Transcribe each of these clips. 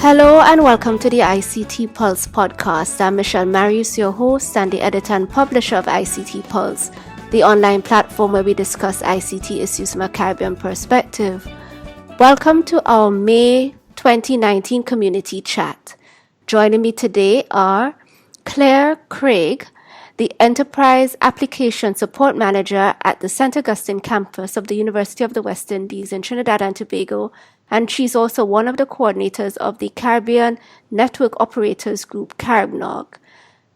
Hello and welcome to the ICT Pulse podcast. I'm Michelle Marius, your host and the editor and publisher of ICT Pulse, the online platform where we discuss ICT issues from a Caribbean perspective. Welcome to our May 2019 community chat. Joining me today are Craig, the Enterprise Application Support Manager at the St. Augustine campus of the University of the West Indies in Trinidad and Tobago, and she's also one of the coordinators of the Caribbean Network Operators Group, CaribNOG.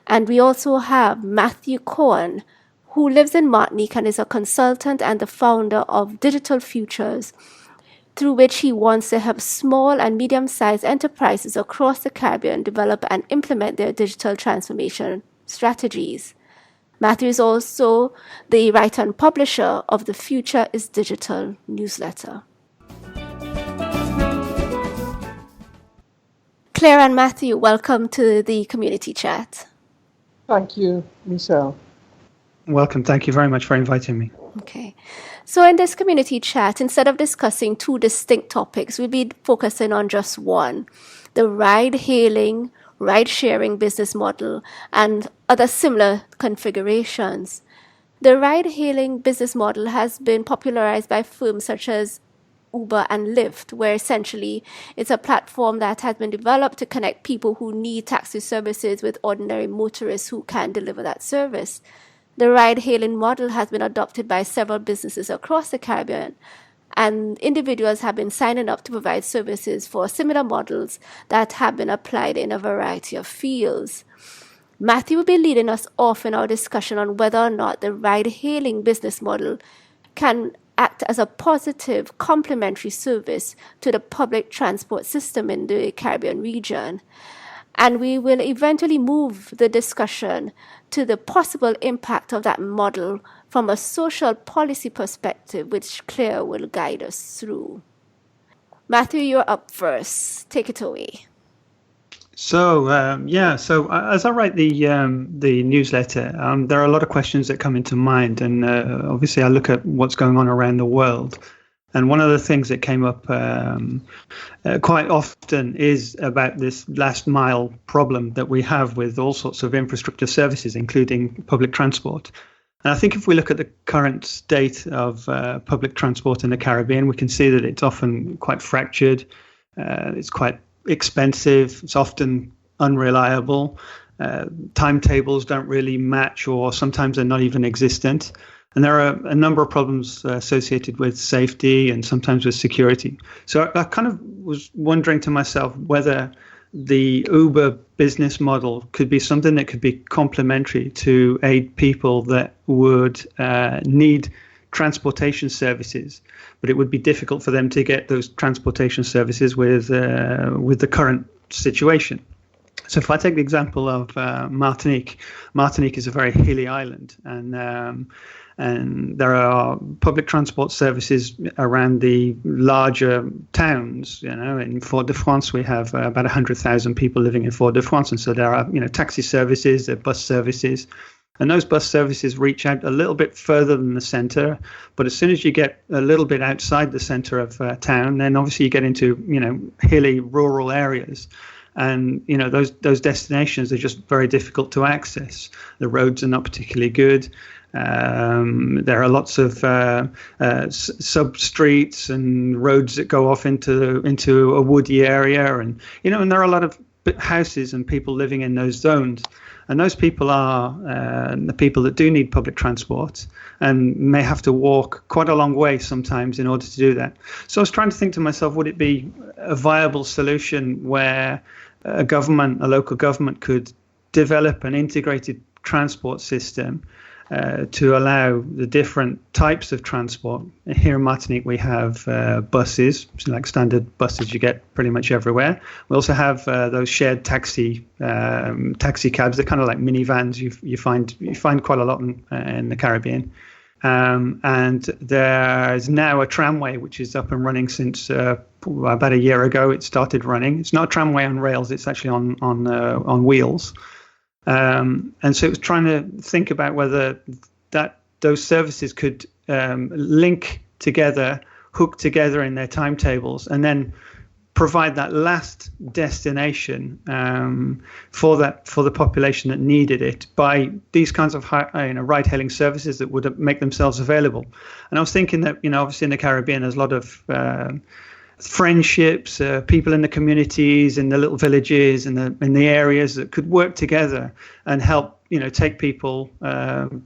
And we also have Matthew Cowan, who lives in Martinique and is a consultant and the founder of Digital Futures, through which he wants to help small and medium-sized enterprises across the Caribbean develop and implement their digital transformation strategies. Matthew is also the writer and publisher of the Future is Digital newsletter. Claire and Matthew, welcome to the community chat. Thank you, Michelle. Welcome. Thank you very much for inviting me. Okay. So in this community chat, instead of discussing two distinct topics, we'll be focusing on just one: the ride-hailing, ride-sharing business model and other similar configurations. The ride-hailing business model has been popularized by firms such as Uber and Lyft, where essentially it's a platform that has been developed to connect people who need taxi services with ordinary motorists who can deliver that service. The ride-hailing model has been adopted by several businesses across the Caribbean, and individuals have been signing up to provide services for similar models that have been applied in a variety of fields. Matthew will be leading us off in our discussion on whether or not the ride-hailing business model can act as a positive complementary service to the public transport system in the Caribbean region. And we will eventually move the discussion to the possible impact of that model from a social policy perspective, which Claire will guide us through. Matthew, you're up first. Take it away. So as I write the newsletter, there are a lot of questions that come into mind, and obviously I look at what's going on around the world. And one of the things that came up quite often is about this last mile problem that we have with all sorts of infrastructure services, including public transport. And I think if we look at the current state of public transport in the Caribbean, we can see that it's often quite fractured. It's quite expensive. It's often unreliable. Timetables don't really match, or sometimes they're not even existent. And there are a number of problems associated with safety and sometimes with security. So I kind of was wondering to myself whether the Uber business model could be something that could be complementary to aid people that would need transportation services, but it would be difficult for them to get those transportation services with the current situation. So if I take the example of Martinique is a very hilly island, and there are public transport services around the larger towns. In Fort-de-France, we have about 100,000 people living in Fort-de-France, and so there are, taxi services, there are bus services, and those bus services reach out a little bit further than the center. But as soon as you get a little bit outside the center of town, then obviously you get into, hilly rural areas. And, those destinations are just very difficult to access. The roads are not particularly good. There are lots of sub streets and roads that go off into a woody area, and there are a lot of houses and people living in those zones. And those people are the people that do need public transport and may have to walk quite a long way sometimes in order to do that. So I was trying to think to myself, would it be a viable solution where a local government could develop an integrated transport system to allow the different types of transport. Here in Martinique, we have buses, like standard buses you get pretty much everywhere. We also have those shared taxi cabs. They're kind of like minivans. You find quite a lot in the Caribbean. And there's now a tramway which is up and running since about a year ago. It started running. It's not a tramway on rails. It's actually on wheels. And so it was trying to think about whether those services could link together, hook together in their timetables, and then provide that last destination for the population that needed it by these kinds of ride-hailing services that would make themselves available. And I was thinking that, obviously in the Caribbean, there's a lot of friendships, people in the communities, in the little villages, in the areas that could work together and help, take people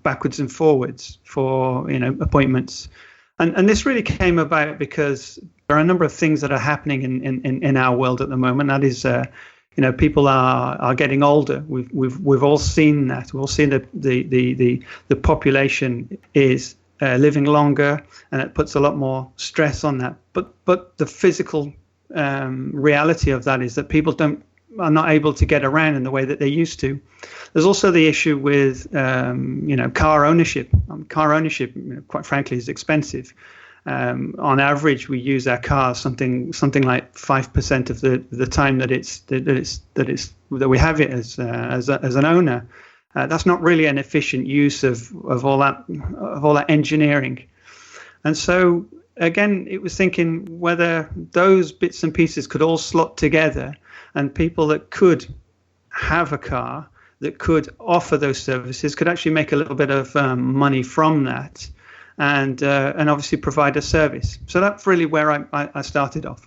backwards and forwards for, appointments. And this really came about because there are a number of things that are happening in our world at the moment. That is, people are getting older. We've all seen that. We've all seen the population is living longer, and it puts a lot more stress on that. But the physical reality of that is that people are not able to get around in the way that they used to. There's also the issue with car ownership. Car ownership, quite frankly, is expensive. On average, we use our cars something like 5% of the time that we have it as an owner. That's not really an efficient use of all that engineering. And so again, it was thinking whether those bits and pieces could all slot together, and people that could have a car, that could offer those services, could actually make a little bit of money from that, and obviously provide a service. So that's really where I started off.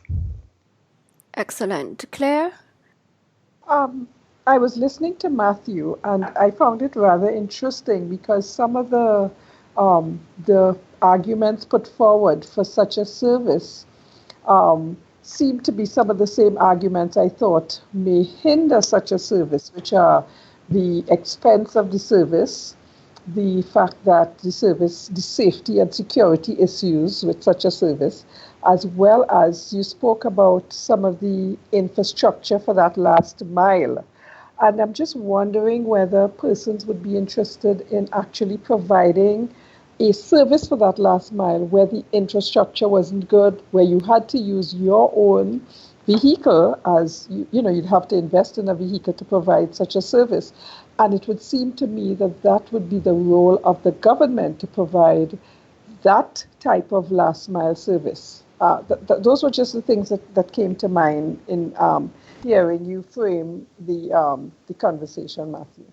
Excellent. Claire? I was listening to Matthew, and I found it rather interesting because some of the arguments put forward for such a service seem to be some of the same arguments I thought may hinder such a service, which are the expense of the service, the fact that the safety and security issues with such a service, as well as you spoke about some of the infrastructure for that last mile. And I'm just wondering whether persons would be interested in actually providing a service for that last mile where the infrastructure wasn't good, where you had to use your own vehicle, as you'd have to invest in a vehicle to provide such a service. And it would seem to me that would be the role of the government to provide that type of last mile service. Those were just the things that came to mind in hearing you frame the conversation, Matthew.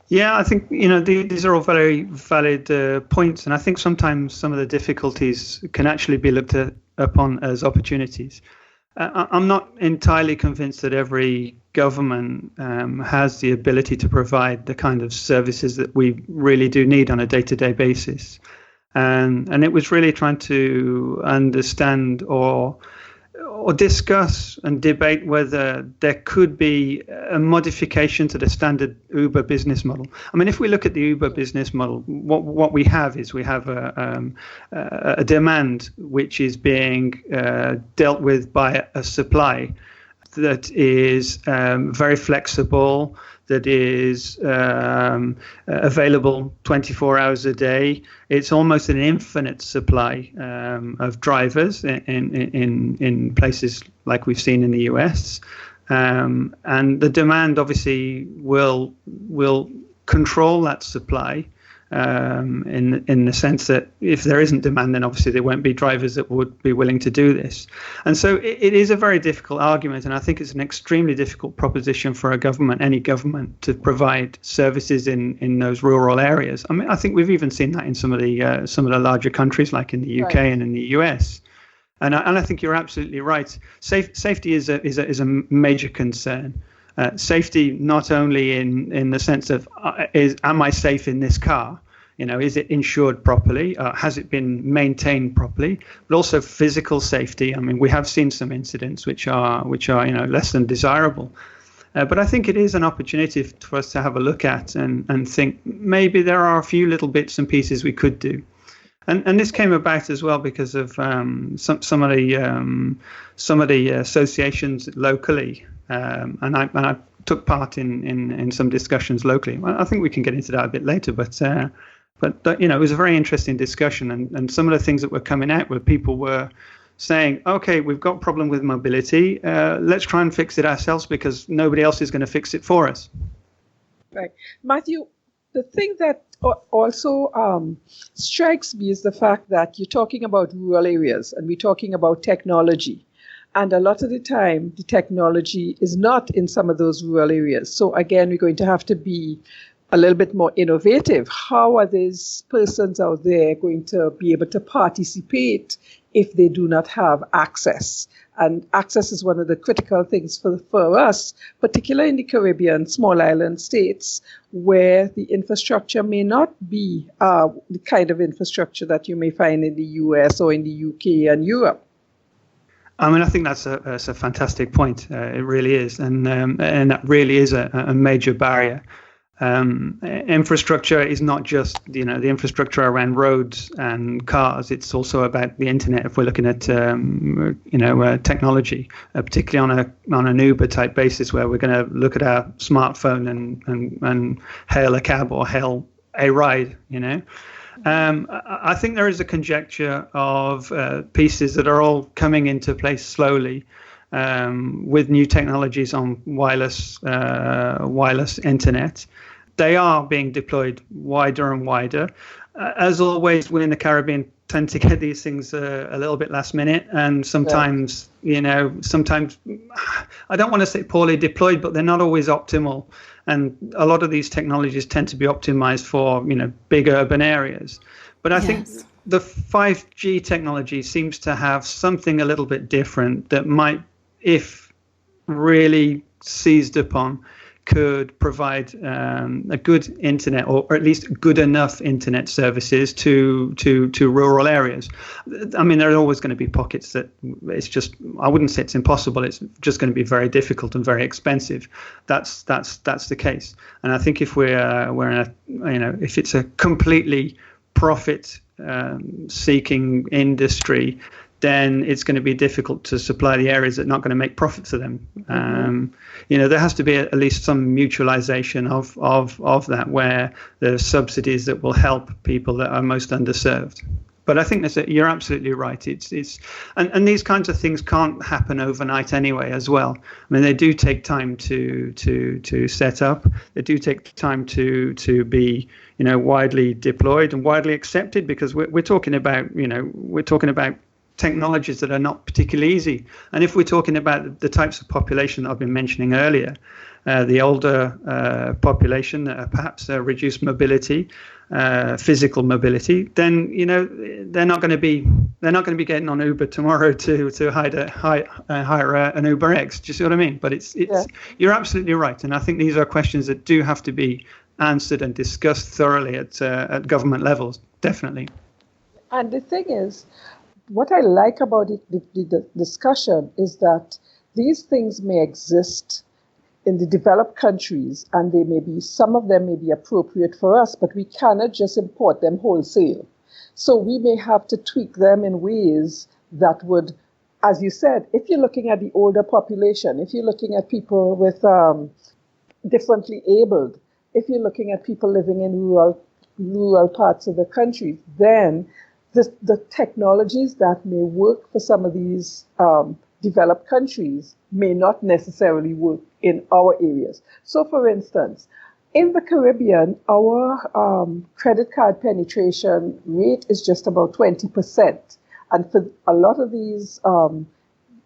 Yeah, I think, these are all very valid points. And I think sometimes some of the difficulties can actually be looked upon as opportunities. I'm not entirely convinced that every government has the ability to provide the kind of services that we really do need on a day-to-day basis. And it was really trying to understand or discuss and debate whether there could be a modification to the standard Uber business model. I mean, if we look at the Uber business model, what we have is we have a demand which is being dealt with by a supply that is very flexible, that is available 24 hours a day. It's almost an infinite supply of drivers in places like we've seen in the US. And the demand obviously will control that supply in the sense that if there isn't demand, then obviously there won't be drivers that would be willing to do this. And so it is a very difficult argument, and I think it's an extremely difficult proposition for a government, any government, to provide services in those rural areas. I mean, I think we've even seen that in some of the larger countries, like in the UK and in the US. And I think you're absolutely right. Safety is a major concern. Safety not only in the sense of am I safe in this car? Is it insured properly? Has it been maintained properly? But also physical safety. I mean, we have seen some incidents which are less than desirable. But I think it is an opportunity for us to have a look at and think maybe there are a few little bits and pieces we could do. And this came about as well because of some of the associations locally. And I took part in some discussions locally. I think we can get into that a bit later, but it was a very interesting discussion, and some of the things that were coming out where people were saying, okay, we've got a problem with mobility, let's try and fix it ourselves because nobody else is going to fix it for us. Right. Matthew, the thing that also strikes me is the fact that you're talking about rural areas and we're talking about technology. And a lot of the time, the technology is not in some of those rural areas. So again, we're going to have to be a little bit more innovative. How are these persons out there going to be able to participate if they do not have access? And access is one of the critical things for us, particularly in the Caribbean, small island states, where the infrastructure may not be the kind of infrastructure that you may find in the US or in the UK and Europe. I mean, I think that's a fantastic point. It really is, and that really is a major barrier. Infrastructure is not just the infrastructure around roads and cars. It's also about the internet. If we're looking at technology, particularly on an Uber type basis, where we're going to look at our smartphone and hail a cab or hail a ride, I think there is a conjecture of pieces that are all coming into place slowly with new technologies on wireless internet. They are being deployed wider and wider. As always, we in the Caribbean tend to get these things a little bit last minute, and sometimes, sometimes I don't want to say poorly deployed, but they're not always optimal. And a lot of these technologies tend to be optimized for, big urban areas. But I think the 5G technology seems to have something a little bit different that might, if really seized upon, could provide a good internet, or at least good enough internet services to rural areas. I mean, there are always going to be pockets that it's just, I wouldn't say it's impossible. It's just going to be very difficult and very expensive. That's the case. And I think if we're in if it's a completely profit seeking industry, then it's going to be difficult to supply the areas that are not going to make profit for them. There has to be at least some mutualization of that, where there's subsidies that will help people that are most underserved. But I think you're absolutely right. And these kinds of things can't happen overnight anyway as well. I mean, they do take time to set up. They do take time to be widely deployed and widely accepted, because we're talking about technologies that are not particularly easy. And if we're talking about the types of population that I've been mentioning earlier, the older population that are perhaps reduced mobility, physical mobility, then they're not going to be getting on Uber tomorrow to hire an Uber X. Do you see what I mean? But you're absolutely right, and I think these are questions that do have to be answered and discussed thoroughly at government levels, definitely. And the thing is, what I like about the discussion is that these things may exist in the developed countries, and some of them may be appropriate for us, but we cannot just import them wholesale. So we may have to tweak them in ways that would, as you said, if you're looking at the older population, if you're looking at people with differently abled, if you're looking at people living in rural parts of the country, then the technologies that may work for some of these developed countries may not necessarily work in our areas. So, for instance, in the Caribbean, our credit card penetration rate is just about 20%. And for a lot of these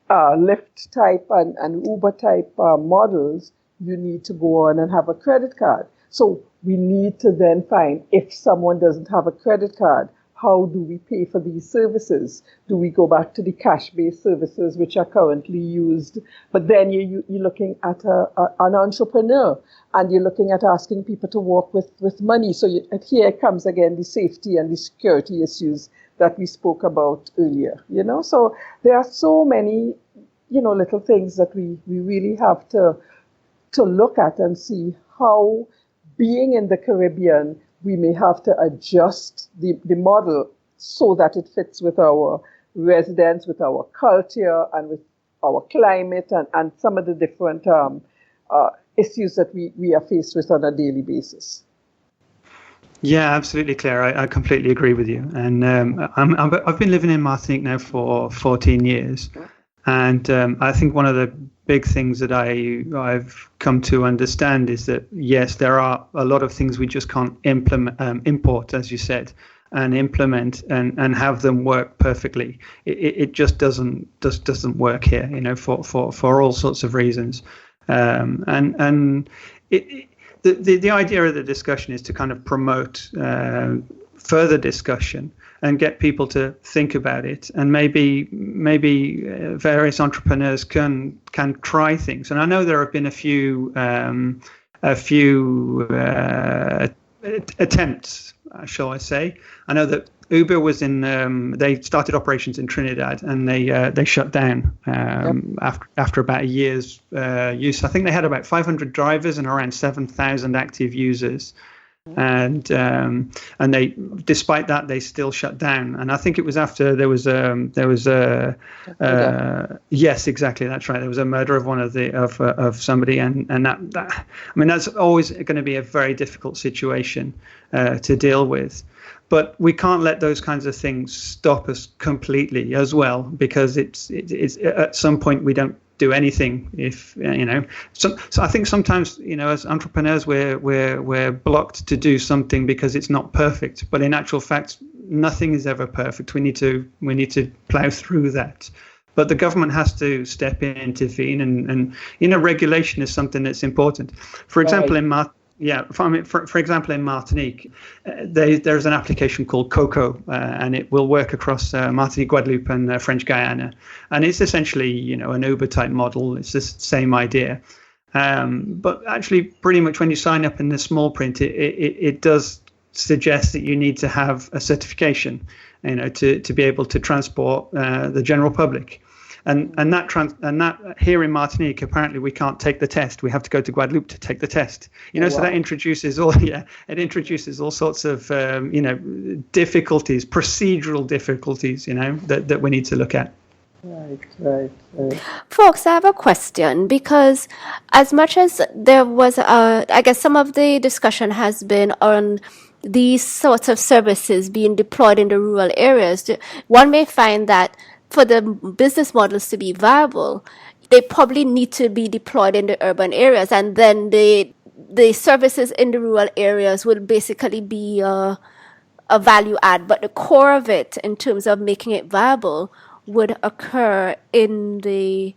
Lyft type and Uber type models, you need to go on and have a credit card. So we need to then find, if someone doesn't have a credit card, how do we pay for these services? Do we go back to the cash-based services which are currently used? But then you're looking at an entrepreneur, and you're looking at asking people to work with money. So here comes again the safety and the security issues that we spoke about earlier. So there are so many, little things that we really have to look at and see how, being in the Caribbean, we may have to adjust the model so that it fits with our residents, with our culture, and with our climate, and some of the different issues that we are faced with on a daily basis. Yeah, absolutely, Claire. I completely agree with you. And I've been living in Martinique now for 14 years. And I think one of the big things that I've come to understand is that, yes, there are a lot of things we just can't import, as you said. and implement and have them work perfectly. It just doesn't work here, for all sorts of reasons. The idea of the discussion is to kind of promote further discussion and get people to think about it, and maybe various entrepreneurs can try things. And I know there have been a few attempts, shall I say. I know that Uber was they started operations in Trinidad, and they shut down after about a year's use. I think they had about 500 drivers and around 7,000 active users. And they, despite that, they still shut down. And I think it was after there was yes, exactly, that's right. There was a murder of one of somebody, and that I mean, that's always going to be a very difficult situation to deal with. But we can't let those kinds of things stop us completely as well, because it's at some point we don't do anything if so I think sometimes as entrepreneurs we're blocked to do something because it's not perfect, but in actual fact nothing is ever perfect. We need to plow through that, but the government has to step in, intervene, and regulation is something that's important. For example, for example, in Martinique, there's an application called COCO, and it will work across Martinique, Guadeloupe, and French Guiana. And it's essentially, an Uber-type model. It's the same idea. But actually, pretty much when you sign up in the small print, it does suggest that you need to have a certification, to be able to transport the general public. And that here in Martinique, apparently we can't take the test. We have to go to Guadeloupe to take the test. So that introduces all sorts of difficulties, procedural difficulties, that we need to look at. Right. Folks, I have a question, because as much as there was, I guess some of the discussion has been on these sorts of services being deployed in the rural areas, one may find that for the business models to be viable, they probably need to be deployed in the urban areas, and then the services in the rural areas will basically be a value add, but the core of it, in terms of making it viable, would occur in the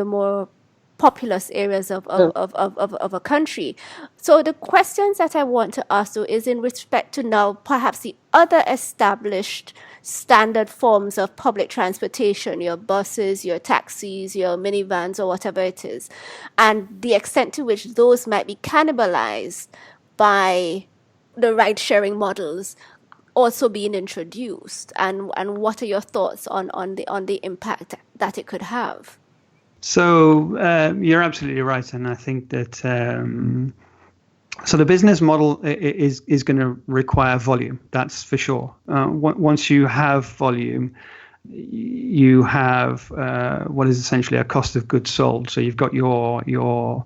more populous areas of a country. So the questions that I want to ask you is in respect to now perhaps the other established standard forms of public transportation, your buses, your taxis, your minivans, or whatever it is, and the extent to which those might be cannibalized by the ride-sharing models also being introduced, and what are your thoughts on the impact that it could have? So you're absolutely right, and I think that so the business model is going to require volume. That's for sure. Once you have volume, you have what is essentially a cost of goods sold. So you've got your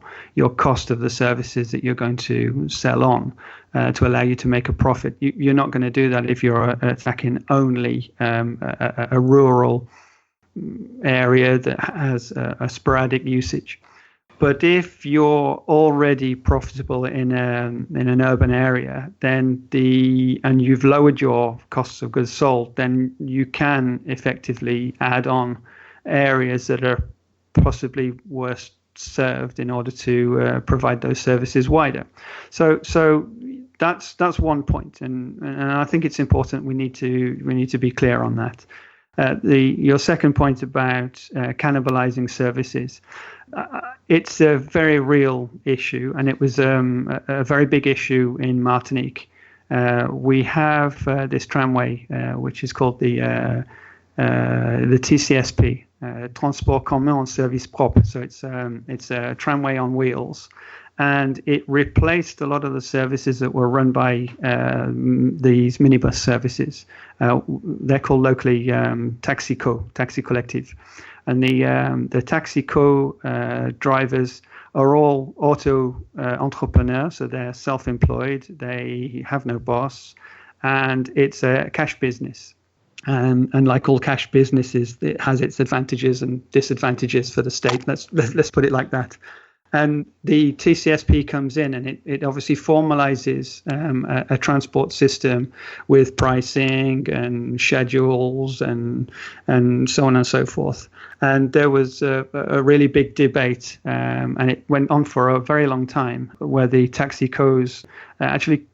cost of the services that you're going to sell on to allow you to make a profit. You're not going to do that if you're attacking only a rural area that has a sporadic usage. But if you're already profitable in an urban area, then and you've lowered your costs of goods sold, then you can effectively add on areas that are possibly worse served in order to provide those services wider. So that's one point, and I think it's important. We need to be clear on that. Your second point about cannibalizing services, it's a very real issue, and it was a very big issue in Martinique. We have this tramway, which is called the TCSP, Transport Commun en Service Propre. So it's a tramway on wheels, and it replaced a lot of the services that were run by these minibus services. They're called locally taxi collective, and the taxi drivers are all auto entrepreneurs, so they're self-employed. They have no boss, and it's a cash business. And like all cash businesses, it has its advantages and disadvantages for the state. Let's put it like that. And the TCSP comes in, and it obviously formalizes a transport system with pricing and schedules and so on and so forth. And there was a really big debate, and it went on for a very long time, where the taxi co's actually,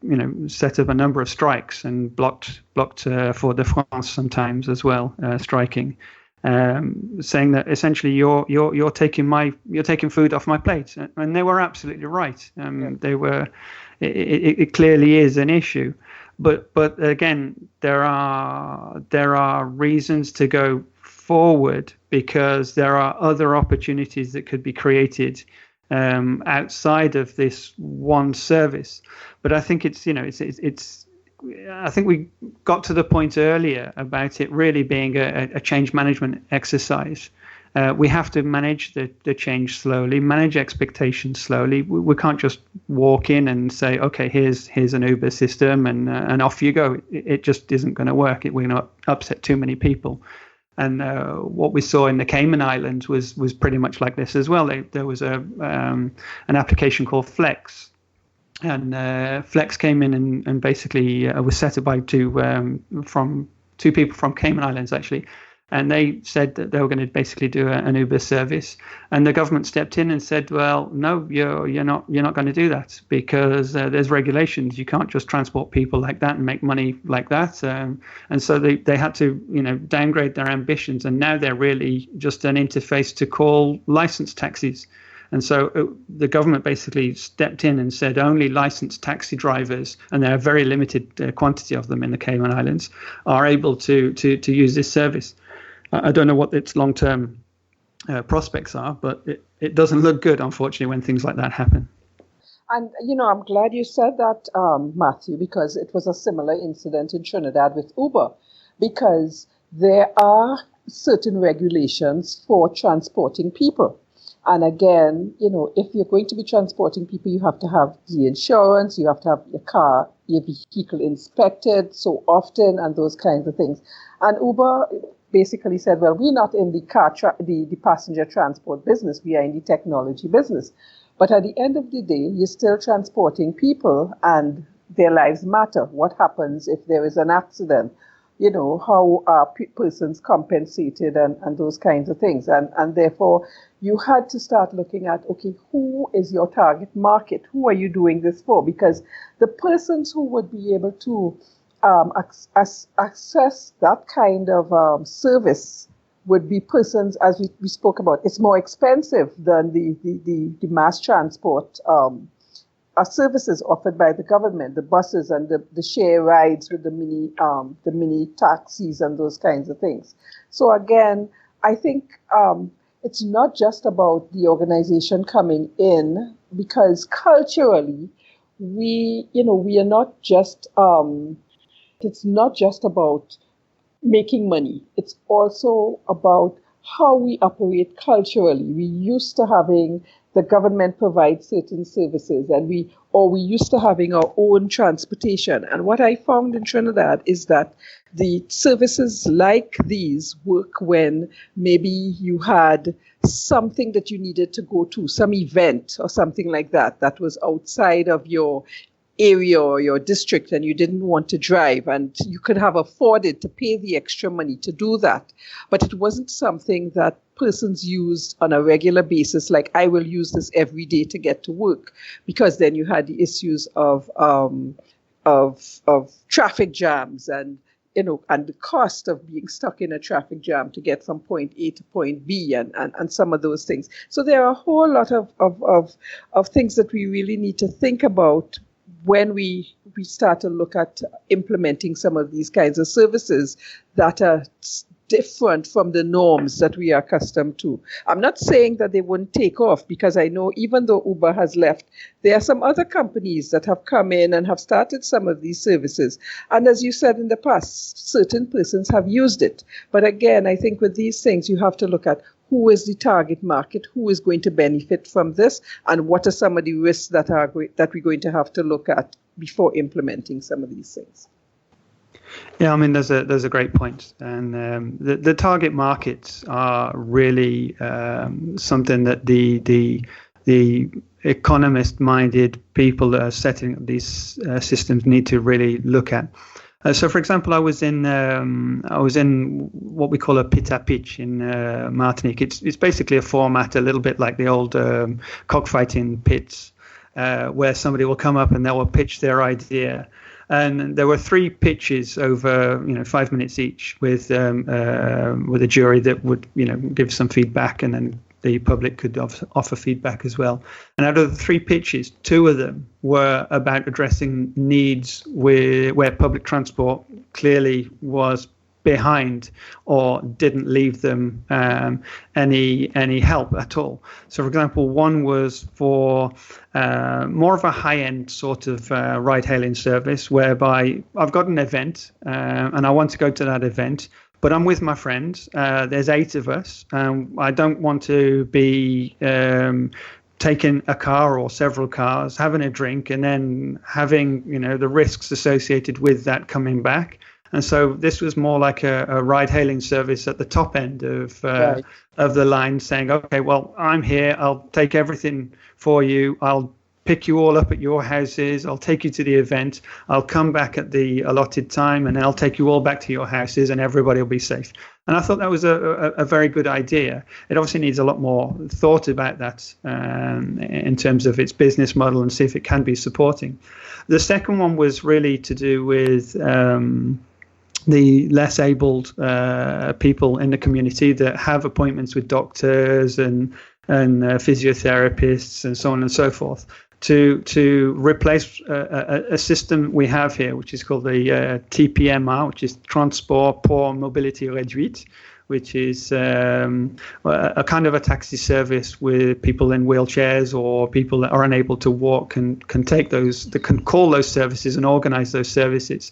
set up a number of strikes and blocked for the France sometimes as well, striking. Saying that essentially you're taking food off my plate, and they were absolutely right. They were. It clearly is an issue, but again, there are reasons to go forward, because there are other opportunities that could be created outside of this one service. But I think I think we got to the point earlier about it really being a change management exercise. We have to manage the change slowly, manage expectations slowly. We can't just walk in and say, okay, here's an Uber system and off you go. It just isn't going to work. We're going to upset too many people. And what we saw in the Cayman Islands was pretty much like this as well. There was an application called Flex. And Flex came in and basically was set up by two people from Cayman Islands, actually. And they said that they were going to basically do an Uber service. And the government stepped in and said, well, no, you're not going to do that, because there's regulations. You can't just transport people like that and make money like that. And so they had to, downgrade their ambitions. And now they're really just an interface to call licensed taxis. And so the government basically stepped in and said only licensed taxi drivers, and there are very limited quantity of them in the Cayman Islands, are able to use this service. I don't know what its long-term prospects are, but it doesn't look good, unfortunately, when things like that happen. And, I'm glad you said that, Matthew, because it was a similar incident in Trinidad with Uber, because there are certain regulations for transporting people. And again, if you're going to be transporting people, you have to have the insurance, you have to have your vehicle inspected so often, and those kinds of things. And Uber basically said, well, we're not in the passenger transport business, we are in the technology business. But at the end of the day, you're still transporting people, and their lives matter. What happens if there is an accident? How are persons compensated and those kinds of things. And therefore, you had to start looking at, okay, who is your target market? Who are you doing this for? Because the persons who would be able to access that kind of service would be persons, as we spoke about. It's more expensive than the mass transport services offered by the government, the buses and the share rides with the mini taxis and those kinds of things. So again, I think it's not just about the organization coming in, because culturally we are not just it's not just about making money. It's also about how we operate culturally. We used to having the government provide certain services, and we used to having our own transportation. And what I found in Trinidad is that the services like these work when maybe you had something that you needed to go to, some event or something like that was outside of your area or your district, and you didn't want to drive, and you could have afforded to pay the extra money to do that. But it wasn't something that persons used on a regular basis, like I will use this every day to get to work, because then you had the issues of traffic jams and the cost of being stuck in a traffic jam to get from point A to point B and some of those things. So there are a whole lot of things that we really need to think about when we start to look at implementing some of these kinds of services that are different from the norms that we are accustomed to. I'm not saying that they wouldn't take off, because I know even though Uber has left, there are some other companies that have come in and have started some of these services. And as you said in the past, certain persons have used it. But again, I think with these things, you have to look at who is the target market, who is going to benefit from this, and what are some of the risks that we're going to have to look at before implementing some of these things. Yeah, I mean, there's a great point, and the target markets are really something that the the economist-minded people that are setting up these systems need to really look at. So, for example, I was in what we call a pit à pitch in Martinique. It's basically a format a little bit like the old cockfighting pits, where somebody will come up and they will pitch their idea. And there were 3 pitches over 5 minutes each, with a jury that would give some feedback, and then the public could offer feedback as well. And out of the 3 pitches, 2 of them were about addressing needs where public transport clearly was behind or didn't leave them any help at all. So, for example, one was for more of a high-end sort of ride-hailing service, whereby I've got an event and I want to go to that event, but I'm with my friends. There's 8 of us. I don't want to be taking a car or several cars, having a drink, and then having the risks associated with that coming back. And so this was more like a ride-hailing service at the top end of the line, saying, okay, well, I'm here. I'll take everything for you. I'll pick you all up at your houses. I'll take you to the event. I'll come back at the allotted time, and then I'll take you all back to your houses, and everybody will be safe. And I thought that was a very good idea. It obviously needs a lot more thought about that in terms of its business model, and see if it can be supporting. The second one was really to do with the less abled people in the community that have appointments with doctors and physiotherapists and so on and so forth, to replace a system we have here, which is called the TPMR, which is Transport pour Mobilité Réduite, which is a kind of a taxi service with people in wheelchairs or people that are unable to walk and can call those services and organize those services.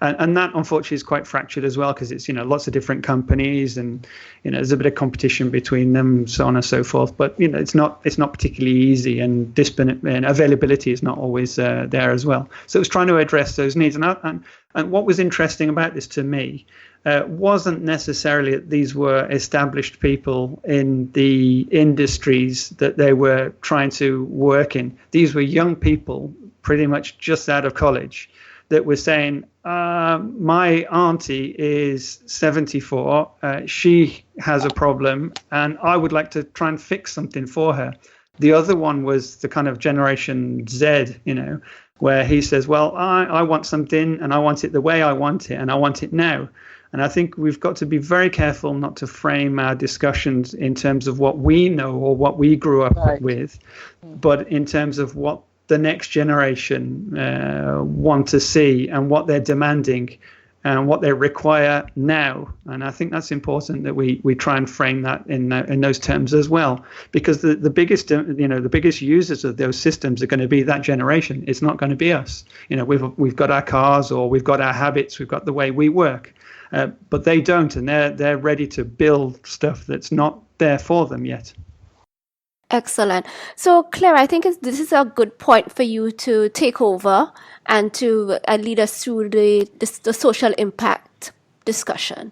And that, unfortunately, is quite fractured as well, because it's lots of different companies, and there's a bit of competition between them, so on and so forth. But it's not particularly easy, and availability is not always there as well. So it was trying to address those needs. And what was interesting about this to me wasn't necessarily that these were established people in the industries that they were trying to work in. These were young people, pretty much just out of college, that were saying, my auntie is 74, she has a problem, and I would like to try and fix something for her. The other one was the kind of Generation Z, where he says, well, I want something, and I want it the way I want it, and I want it now. And I think we've got to be very careful not to frame our discussions in terms of what we know or what we grew up with, but in terms of what the next generation want to see and what they're demanding and what they require now. And I think that's important that we try and frame that in those terms as well, because the biggest users of those systems are going to be that generation. It's not going to be us. We've got our cars, or we've got our habits, we've got the way we work, but they don't, and they're ready to build stuff that's not there for them yet. Excellent. So, Claire, I think this is a good point for you to take over and to lead us through the social impact discussion.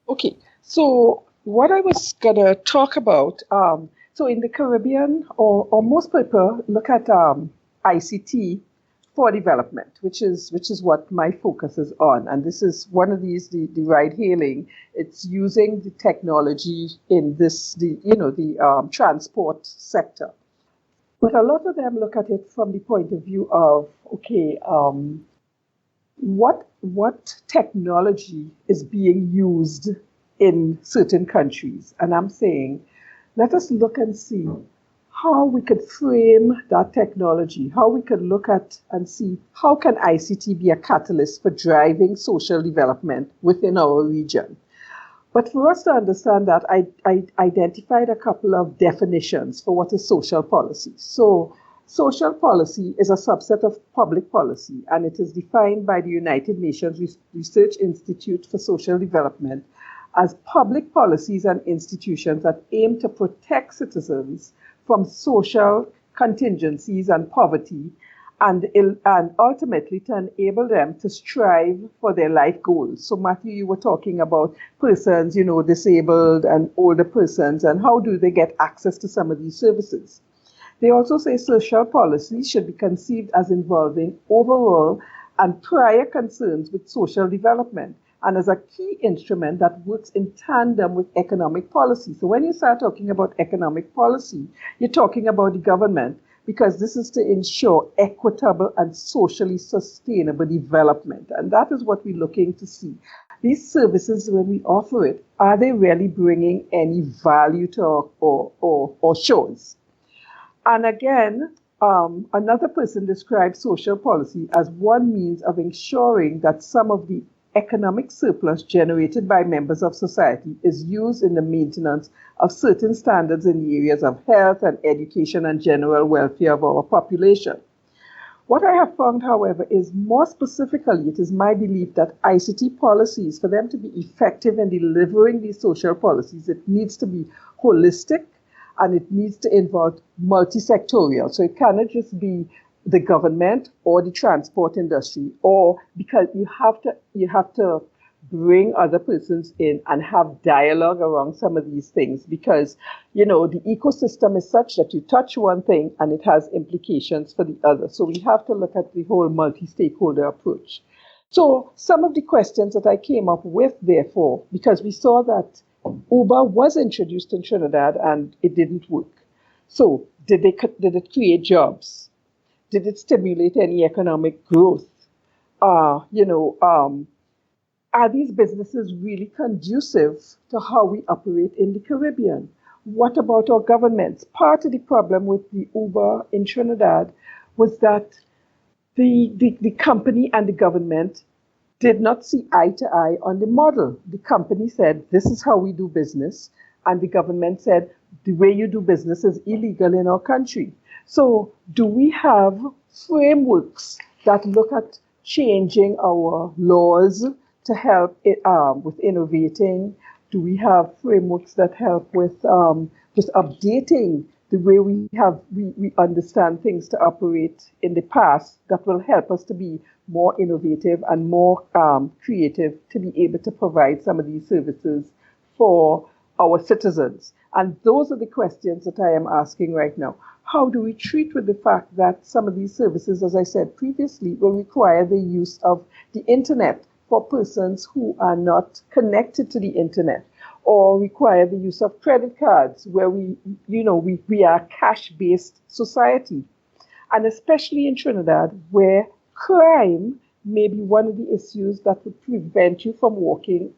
Okay. So, what I was going to talk about, so in the Caribbean, or most people look at ICT for development, which is what my focus is on. And this is one of these, the ride hailing. It's using the technology in the transport sector. But a lot of them look at it from the point of view of, okay, what technology is being used in certain countries? And I'm saying, let us look and see how we could frame that technology, how we could look at and see how can ICT be a catalyst for driving social development within our region. But for us to understand that, I identified a couple of definitions for what is social policy. So social policy is a subset of public policy, and it is defined by the United Nations Research Institute for Social Development as public policies and institutions that aim to protect citizens from social contingencies and poverty, and ultimately to enable them to strive for their life goals. So, Matthew, you were talking about persons, disabled and older persons, and how do they get access to some of these services. They also say social policy should be conceived as involving overall and prior concerns with social development and as a key instrument that works in tandem with economic policy. So when you start talking about economic policy, you're talking about the government, because this is to ensure equitable and socially sustainable development. And that is what we're looking to see. These services, when we offer it, are they really bringing any value to our shores? And again, another person described social policy as one means of ensuring that some of the economic surplus generated by members of society is used in the maintenance of certain standards in the areas of health and education and general welfare of our population. What I have found, however, is more specifically, it is my belief that ICT policies, for them to be effective in delivering these social policies, it needs to be holistic and it needs to involve multi-sectorial. So it cannot just be the government or the transport industry, or because you have to bring other persons in and have dialogue around some of these things, because the ecosystem is such that you touch one thing and it has implications for the other. So we have to look at the whole multi-stakeholder approach. So some of the questions that I came up with, therefore, because we saw that Uber was introduced in Trinidad and it didn't work. So did it create jobs? Did it stimulate any economic growth? Are these businesses really conducive to how we operate in the Caribbean? What about our governments? Part of the problem with the Uber in Trinidad was that the company and the government did not see eye to eye on the model. The company said, this is how we do business. And the government said, the way you do business is illegal in our country. So do we have frameworks that look at changing our laws to help with innovating? Do we have frameworks that help with just updating the way we understand things to operate in the past that will help us to be more innovative and more creative to be able to provide some of these services for our citizens? And those are the questions that I am asking right now. How do we treat with the fact that some of these services, as I said previously, will require the use of the internet for persons who are not connected to the internet, or require the use of credit cards, where we are a cash-based society, and especially in Trinidad, where crime may be one of the issues that would prevent you from wanting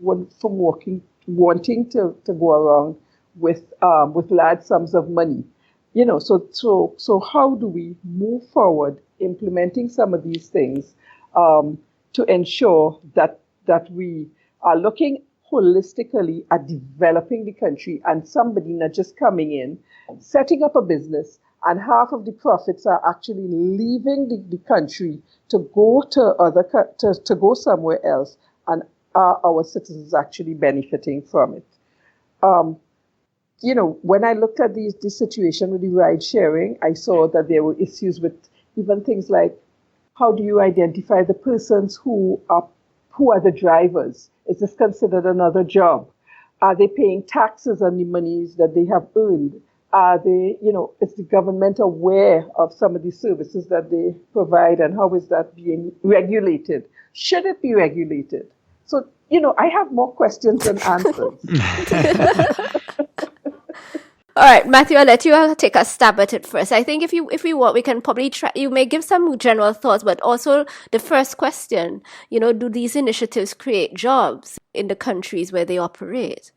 to go around with large sums of money. So how do we move forward implementing some of these things to ensure that we are looking holistically at developing the country, and somebody not just coming in, setting up a business, and half of the profits are actually leaving the country to go to go somewhere else, and are our citizens actually benefiting from it? When I looked at the situation with the ride sharing, I saw that there were issues with even things like, how do you identify the persons who are the drivers? Is this considered another job? Are they paying taxes on the monies that they have earned? Are they, is the government aware of some of the services that they provide, and how is that being regulated? Should it be regulated? So, I have more questions than answers. All right, Matthew, I'll let you take a stab at it first. I think if we want, we can probably try. You may give some general thoughts, but also the first question, do these initiatives create jobs in the countries where they operate?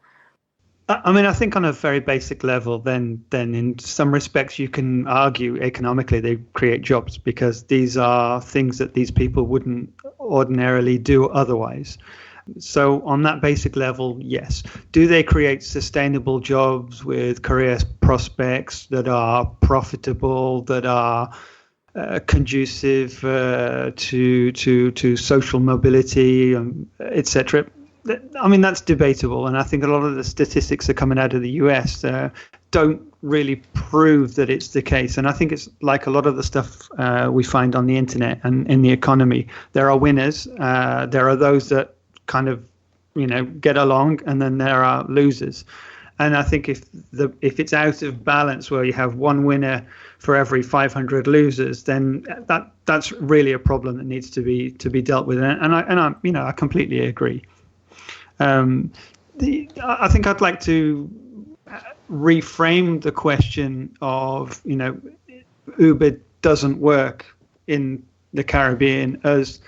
I think on a very basic level, then in some respects you can argue economically they create jobs, because these are things that these people wouldn't ordinarily do otherwise. So on that basic level, yes. Do they create sustainable jobs with career prospects that are profitable, that are conducive to social mobility, etc.? That's debatable, and I think a lot of the statistics that are coming out of the US don't really prove that it's the case. And I think it's like a lot of the stuff we find on the internet and in the economy. There are winners. There are those that kind of, get along, and then there are losers. And I think if it's out of balance, where you have one winner for every 500 losers, then that's really a problem that needs to be dealt with. And I completely agree. I think I'd like to reframe the question of, Uber doesn't work in the Caribbean as,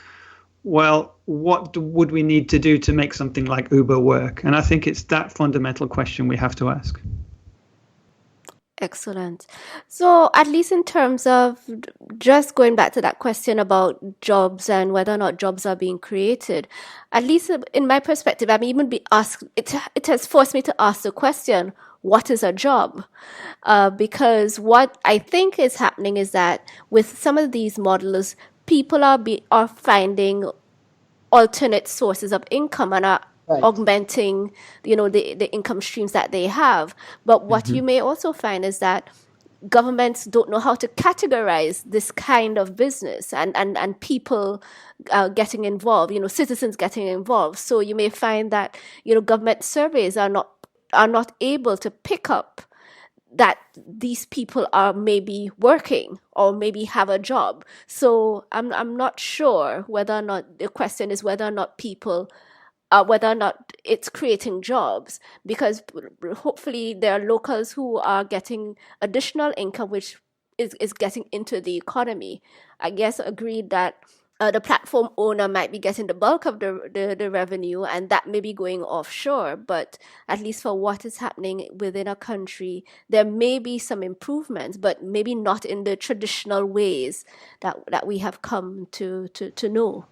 well, what would we need to do to make something like Uber work? And I think it's that fundamental question we have to ask. Excellent. So at least in terms of just going back to that question about jobs and whether or not jobs are being created, at least in my perspective, I'm even be asked, it has forced me to ask the question, what is a job? Because what I think is happening is that with some of these models, people are finding alternate sources of income and are augmenting, the income streams that they have. But what you may also find is that governments don't know how to categorize this kind of business and people getting involved, citizens getting involved. So you may find that, government surveys are not able to pick up that these people are maybe working or maybe have a job. So I'm not sure whether or not the question is whether or not it's creating jobs, because hopefully there are locals who are getting additional income, which is getting into the economy. I guess agreed that the platform owner might be getting the bulk of the revenue, and that may be going offshore. But at least for what is happening within a country, there may be some improvements, but maybe not in the traditional ways that we have come to know.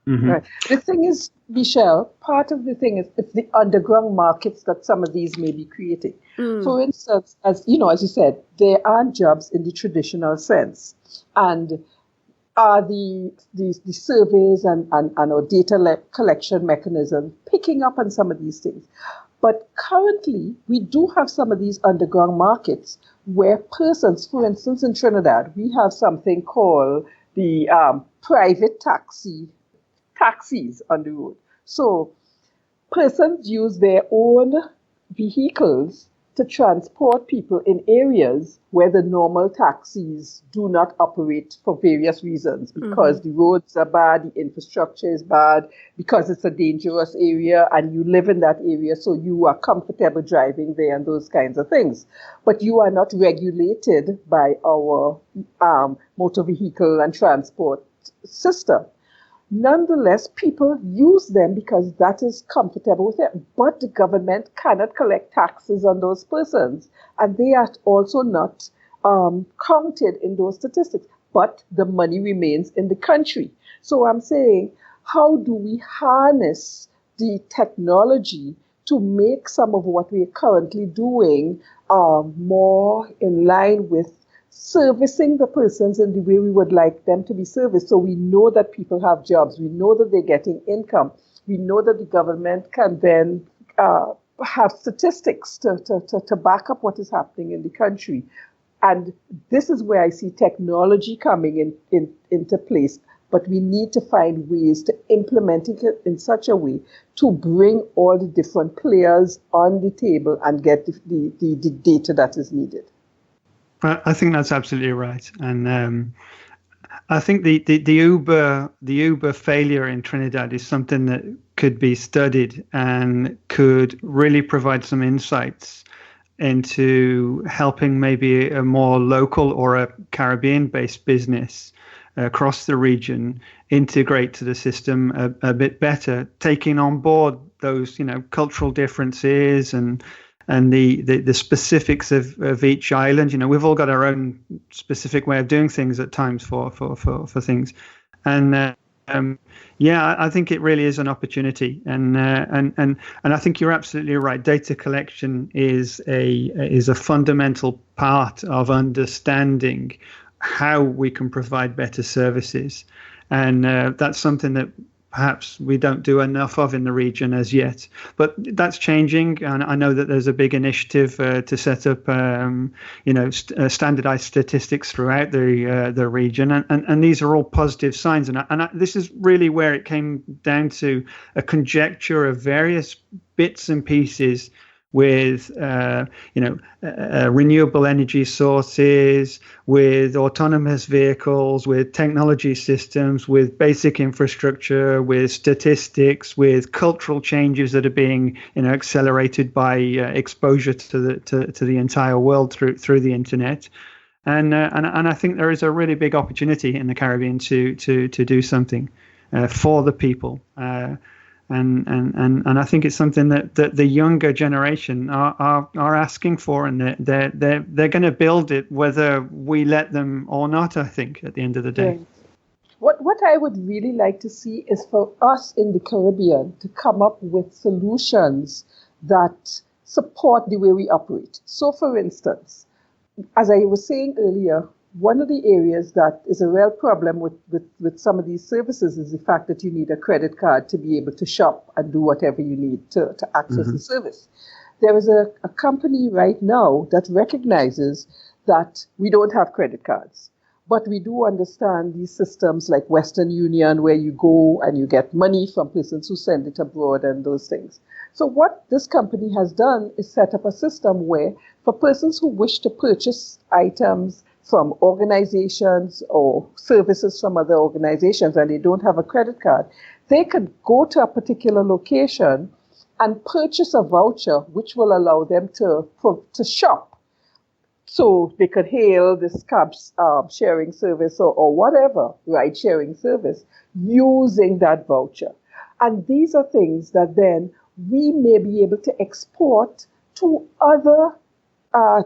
Mm-hmm. Right. The thing is, Michelle, part of the thing is it's the underground markets that some of these may be creating. For instance, as you said, there aren't jobs in the traditional sense, and are the surveys and our data collection mechanism picking up on some of these things. But currently, we do have some of these underground markets where persons, for instance, in Trinidad, we have something called the private taxis on the road. So persons use their own vehicles to transport people in areas where the normal taxis do not operate for various reasons, because the roads are bad, the infrastructure is bad, because it's a dangerous area and you live in that area, so you are comfortable driving there and those kinds of things. But you are not regulated by our motor vehicle and transport system. Nonetheless, people use them because that is comfortable with them. But the government cannot collect taxes on those persons, and they are also not counted in those statistics. But the money remains in the country. So I'm saying, how do we harness the technology to make some of what we are currently doing more in line with servicing the persons in the way we would like them to be serviced? So we know that people have jobs. We know that they're getting income. We know that the government can then have statistics to back up what is happening in the country. And this is where I see technology coming into place. But we need to find ways to implement it in such a way to bring all the different players on the table and get the data that is needed. I think that's absolutely right, and I think the Uber failure in Trinidad is something that could be studied and could really provide some insights into helping maybe a more local or a Caribbean-based business across the region integrate to the system a bit better, taking on board those cultural differences and the specifics of each island. We've all got our own specific way of doing things at times for things, and I think it really is an opportunity, and I think you're absolutely right. Data collection is a fundamental part of understanding how we can provide better services, and that's something that perhaps we don't do enough of in the region as yet, but that's changing. And I know that there's a big initiative to set up, standardized statistics throughout the region, and these are all positive signs. And this is really where it came down to a conjecture of various bits and pieces with renewable energy sources, with autonomous vehicles, with technology systems, with basic infrastructure, with statistics, with cultural changes that are being accelerated by exposure to the entire world through the internet. And I think there is a really big opportunity in the Caribbean to do something for the people. And I think it's something that the younger generation are asking for, and they're going to build it whether we let them or not. I think at the end of the day. Right. What I would really like to see is for us in the Caribbean to come up with solutions that support the way we operate. So, for instance, as I was saying earlier, one of the areas that is a real problem with some of these services is the fact that you need a credit card to be able to shop and do whatever you need to access the service. There is a company right now that recognizes that we don't have credit cards, but we do understand these systems like Western Union, where you go and you get money from persons who send it abroad and those things. So what this company has done is set up a system where for persons who wish to purchase items from organizations or services from other organizations and they don't have a credit card, they could go to a particular location and purchase a voucher which will allow them to shop. So they could hail this cab sharing service or whatever ride sharing service using that voucher. And these are things that then we may be able to export to other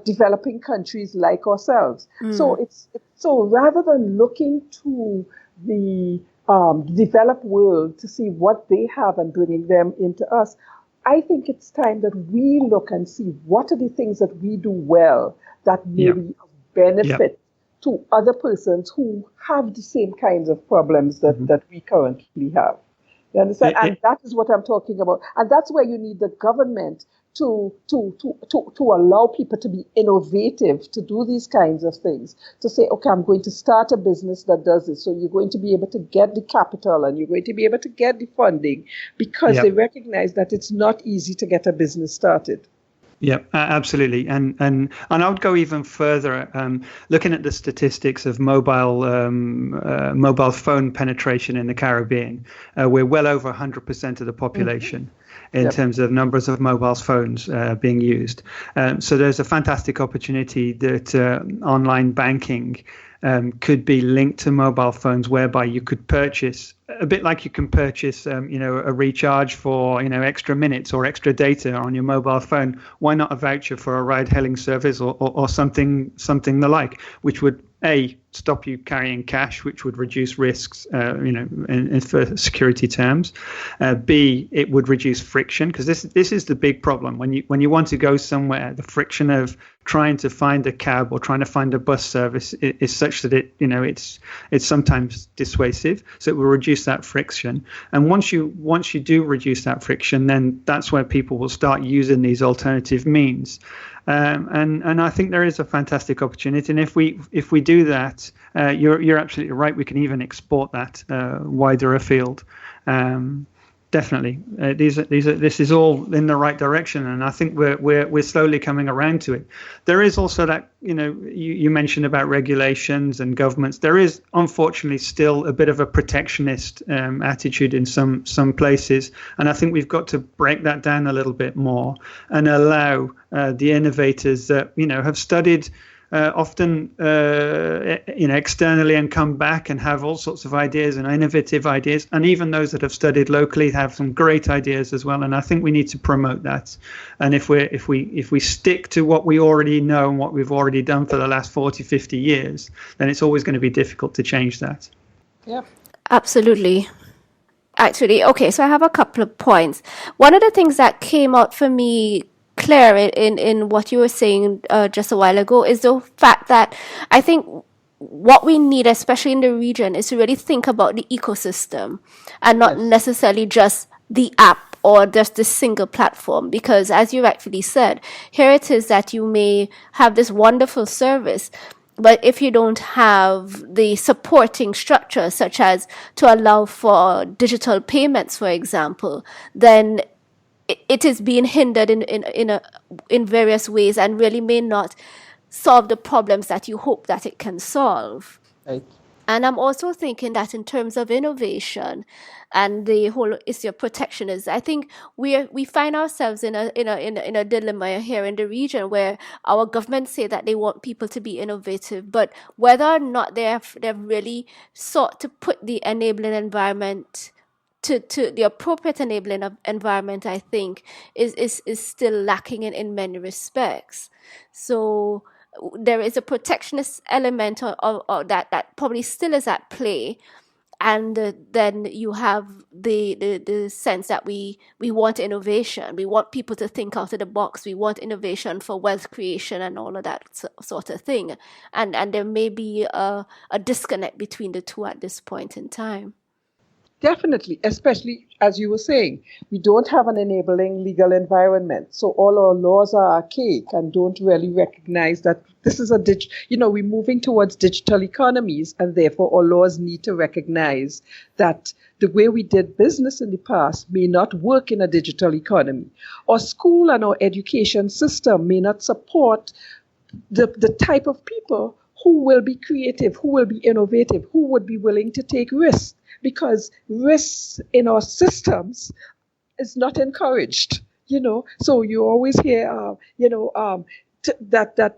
developing countries like ourselves. So rather than looking to the developed world to see what they have and bringing them into us, I think it's time that we look and see what are the things that we do well that may be of benefit to other persons who have the same kinds of problems that we currently have. You understand? And that is what I'm talking about. And that's where you need the government to allow people to be innovative, to do these kinds of things, to say, okay, I'm going to start a business that does this. So you're going to be able to get the capital and you're going to be able to get the funding because they recognize that it's not easy to get a business started. Yeah, absolutely. And I would go even further, looking at the statistics of mobile phone penetration in the Caribbean. We're well over 100% of the population in terms of numbers of mobile phones being used. So there's a fantastic opportunity that online banking could be linked to mobile phones, whereby you could purchase, a bit like you can purchase, a recharge for, extra minutes or extra data on your mobile phone. Why not a voucher for a ride-hailing service or something the like, which would stop you carrying cash, which would reduce risks, in for security terms. B, it would reduce friction, because this is the big problem when you want to go somewhere. The friction of trying to find a cab or trying to find a bus service is such that it's sometimes dissuasive. So it will reduce that friction. And once you do reduce that friction, then that's where people will start using these alternative means. And I think there is a fantastic opportunity, and if we do that, you're absolutely right. We can even export that wider afield. Definitely, this is all in the right direction, and I think we're slowly coming around to it. There is also that you mentioned about regulations and governments. There is unfortunately still a bit of a protectionist attitude in some places, and I think we've got to break that down a little bit more and allow the innovators that have studied often externally and come back and have all sorts of ideas and innovative ideas, and even those that have studied locally have some great ideas as well. And I think we need to promote that. And if we stick to what we already know and what we've already done for the last 40, 50 years, then it's always going to be difficult to change that. Yeah, absolutely. Actually, okay, so I have a couple of points. One of the things that came out for me clear in what you were saying just a while ago is the fact that I think what we need, especially in the region, is to really think about the ecosystem and not necessarily just the app or just this single platform. Because as you rightfully said, here it is that you may have this wonderful service, but if you don't have the supporting structure, such as to allow for digital payments, for example, then it is being hindered in various ways and really may not solve the problems that you hope that it can solve. Right. And I'm also thinking that in terms of innovation and the whole issue of protectionism, I think we find ourselves in a dilemma here in the region where our governments say that they want people to be innovative, but whether or not they've really sought to put the enabling environment to the appropriate enabling environment, I think, is still lacking in many respects. So there is a protectionist element or that probably still is at play, and then you have the sense that we want innovation, we want people to think out of the box, we want innovation for wealth creation and all of that sort of thing, and there may be a disconnect between the two at this point in time. Definitely, especially as you were saying, we don't have an enabling legal environment. So all our laws are archaic and don't really recognize that this is we're moving towards digital economies, and therefore our laws need to recognize that the way we did business in the past may not work in a digital economy. Our school and our education system may not support the type of people who will be creative, who will be innovative, who would be willing to take risks. Because risks in our systems is not encouraged, So you always hear, that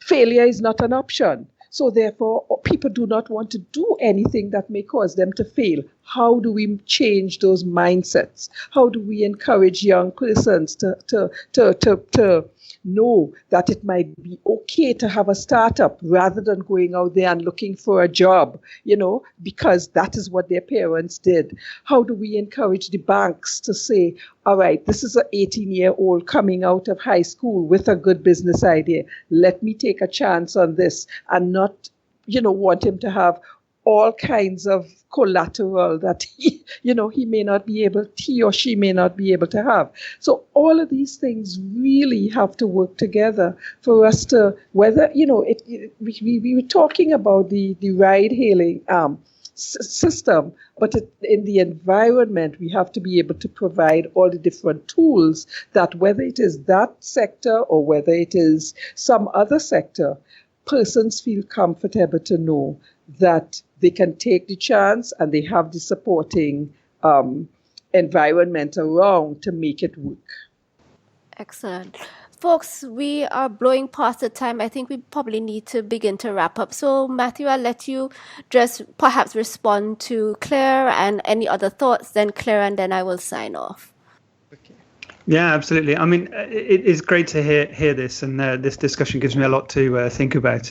failure is not an option. So therefore, people do not want to do anything that may cause them to fail. How do we change those mindsets? How do we encourage young persons to know that it might be okay to have a startup rather than going out there and looking for a job, because that is what their parents did? How do we encourage the banks to say, all right, this is an 18-year-old coming out of high school with a good business idea. Let me take a chance on this and not, want him to have all kinds of collateral that he or she may not be able to have. So all of these things really have to work together for us to, whether, we were talking about the ride-hailing system, but in the environment, we have to be able to provide all the different tools that whether it is that sector or whether it is some other sector, persons feel comfortable to know that they can take the chance and they have the supporting environment around to make it work. Excellent. Folks, we are blowing past the time. I think we probably need to begin to wrap up. So, Matthew, I'll let you just perhaps respond to Claire and any other thoughts, then Claire, and then I will sign off. Okay. Yeah, absolutely. I mean, it is great to hear this, and this discussion gives me a lot to think about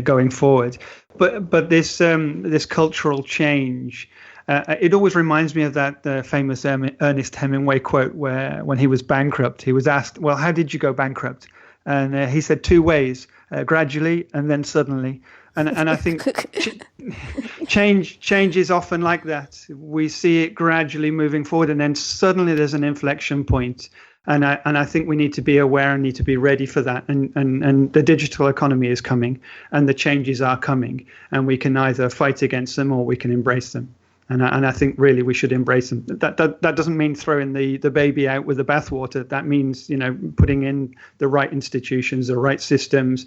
going forward. But this cultural change, it always reminds me of that famous Ernest Hemingway quote where when he was bankrupt, he was asked, well, how did you go bankrupt? And he said 2 ways, gradually and then suddenly. And I think change is often like that. We see it gradually moving forward, and then suddenly there's an inflection point. And I think we need to be aware and need to be ready for that. And the digital economy is coming, and the changes are coming, and we can either fight against them or we can embrace them. And I think really we should embrace them. That doesn't mean throwing the baby out with the bathwater. That means, putting in the right institutions, the right systems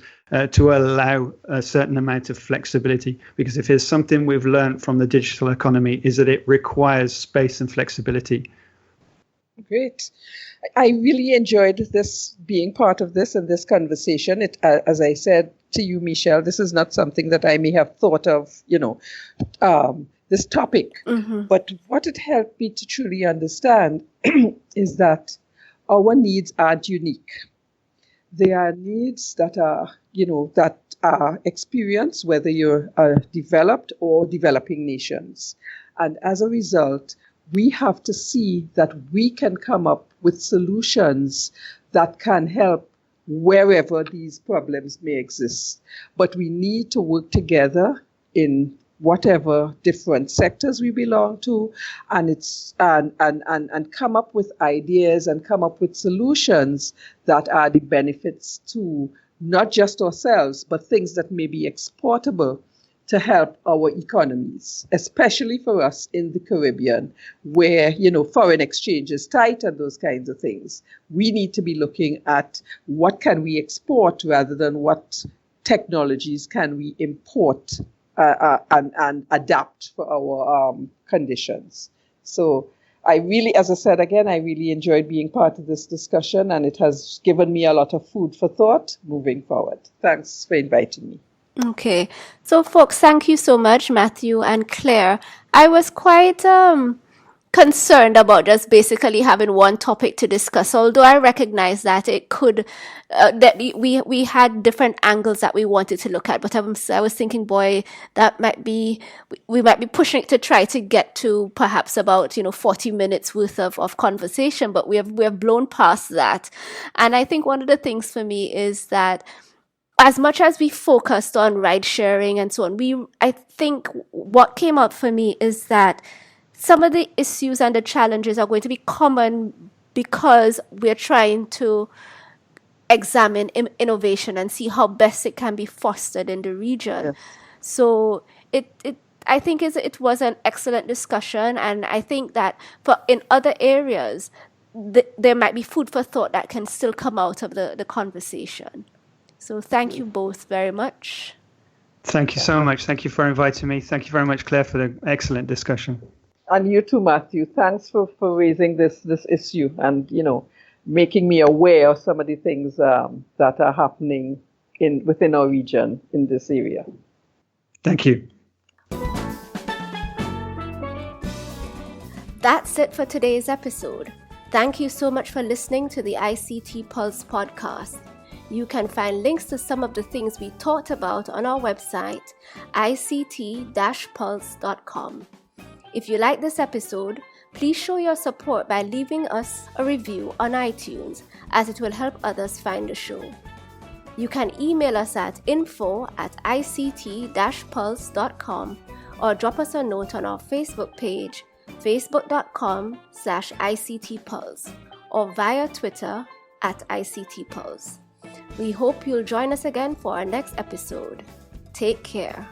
to allow a certain amount of flexibility. Because if there's something we've learned from the digital economy, is that it requires space and flexibility. Great. I really enjoyed this being part of this and this conversation. It, as I said to you, Michelle, this is not something that I may have thought of, this topic. Mm-hmm. But what it helped me to truly understand is that our needs aren't unique. They are needs that are experienced, whether you're developed or developing nations. And as a result, we have to see that we can come up with solutions that can help wherever these problems may exist. But we need to work together in whatever different sectors we belong to, and and come up with ideas and come up with solutions that are the benefits to not just ourselves, but things that may be exportable to help our economies, especially for us in the Caribbean, where, foreign exchange is tight and those kinds of things. We need to be looking at what can we export rather than what technologies can we import and adapt for our conditions. So I really, as I said again, I really enjoyed being part of this discussion, and it has given me a lot of food for thought moving forward. Thanks for inviting me. Okay. So, folks, thank you so much, Matthew and Claire. I was quite concerned about just basically having one topic to discuss, although I recognize that it could, that we had different angles that we wanted to look at. But I was thinking, boy, that might be, we might be pushing it to try to get to perhaps about, 40 minutes worth of conversation, but we have blown past that. And I think one of the things for me is that as much as we focused on ride sharing and so on, I think what came out for me is that some of the issues and the challenges are going to be common because we're trying to examine innovation and see how best it can be fostered in the region. Yes. So I think it was an excellent discussion, and I think that in other areas there might be food for thought that can still come out of the conversation. So thank you both very much. Thank you so much. Thank you for inviting me. Thank you very much, Claire, for the excellent discussion. And you too, Matthew. Thanks for raising this issue and, making me aware of some of the things that are happening within our region in this area. Thank you. That's it for today's episode. Thank you so much for listening to the ICT Pulse podcast. You can find links to some of the things we talked about on our website, ict-pulse.com. If you like this episode, please show your support by leaving us a review on iTunes, as it will help others find the show. You can email us at info@ict-pulse.com or drop us a note on our Facebook page, facebook.com/ICTPulse, or via Twitter @ICTPulse. We hope you'll join us again for our next episode. Take care.